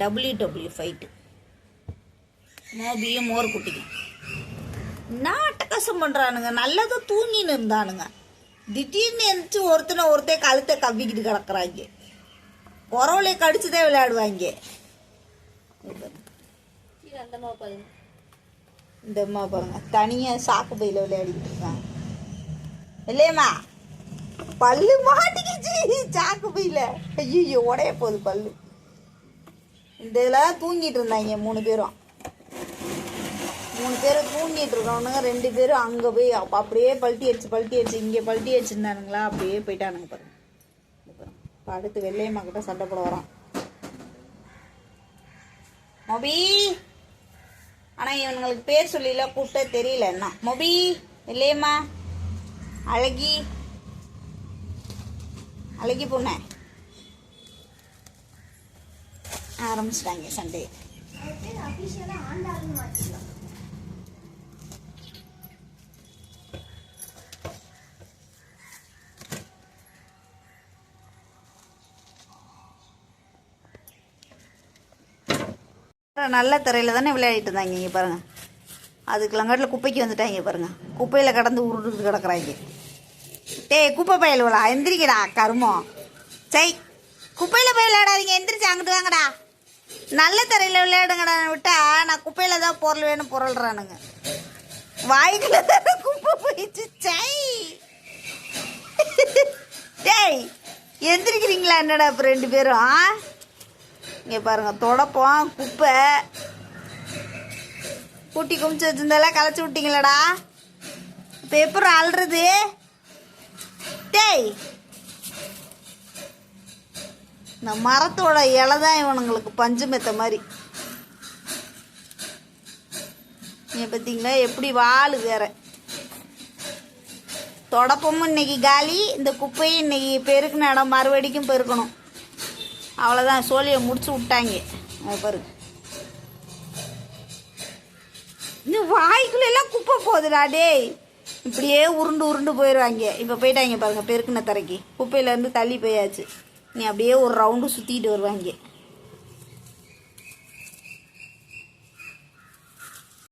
W fight மோபியும் மோர் குட்டிக்கும் நாட்டக்கசம் பண்ணுறானுங்க. நல்லதும் தூங்கின்னு இருந்தானுங்க. திடீர்னு எழுந்துச்சு ஒருத்தே கழுத்தை கவ்விக்கிட்டு கிடக்குறாங்க. குறவலை கடிச்சுதான் விளையாடுவாங்க. இந்த அம்மா பாருங்க தனியாக சாக்கு பையில் விளையாடிக்கிட்டு இருக்காங்க. இல்லையம்மா பல்லு மாட்டிக்கிச்சு சாக்கு பையில். ஐயோ உடைய போகுது பல்லு. இந்த இதெல்லாம் தூங்கிட்டு இருந்தாங்க 3 பேரும் தூங்கிட்டு இருக்கவனுங்க 2 பேரும் அங்கே போய் அப்படியே பல்ட்டி அடிச்சு இங்கே பல்ட்டி அடிச்சுருந்தானுங்களா அப்படியே போயிட்டானுங்க பாருங்க. அடுத்து வெள்ளையம்மா கிட்ட சண்டை போட வரான் மொபி. ஆனால் இவனுங்களுக்கு பேர் சொல்லிலாம் கூப்பிட்டா தெரியல என்ன. மொபி வெள்ளையம்மா அழகி பொண்ணு ஆரம்பிச்சிட்டாங்க சண்டே. நல்ல தரையில் தானே விளையாடிட்டு இருந்தாங்க. இங்கே பாருங்கள் அதுக்கு லங்காட்டில் குப்பைக்கு வந்துட்டாங்க பாருங்கள். குப்பையில் கடந்து உருட்டு கிடக்குறாங்க. டேய் குப்பை பயலுவலா எந்திரிக்கடா கருமம். சை குப்பையில் போய் விளையாடாதீங்க. எந்திரிச்சு அங்கிட்டு வாங்கடா. நல்ல தரையில் விளையாடுங்கடா விட்டா நான் குப்பையில் தான் பொருள் வேணும் பொருள்றானுங்க. வாய்க்குள்ள குப்பை போயிடுச்சு. சை டேய் எந்திரிக்கிறீங்களா என்னடா இப்போ 2 பேரும்? இங்கே பாருங்கள் தொடப்போம் குப்பை கூட்டி குமிச்சு வச்சுருந்தாலாம் களைச்சி விட்டீங்களாடா. இப்போ எப்படி அழுறது? டேய் இந்த மரத்தோட இலை தான் இவனுங்களுக்கு பஞ்சு மெத்த மாதிரி. நீங்கள் பார்த்தீங்களா எப்படி வாழு வேற. தொடப்பமும் இன்னைக்கு காலி. இந்த குப்பையும் இன்னைக்கு பெருக்கின இடம் மறுபடிக்கும் பெருக்கணும். அவ்வளோதான் சோழியை முடிச்சு விட்டாங்க. பாருங்க இந்த வாய்க்குள்ளெல்லாம் குப்பை போகுதுடா. டேய் இப்படியே உருண்டு போயிடுவாங்க. இப்போ போயிட்டாங்க பாருங்கள் பெருக்கின தரைக்கு. குப்பையிலேருந்து தள்ளி போயாச்சு. நீ அப்படியே ஒரு ரவுண்டு சுற்றிட்டு வருவாங்க.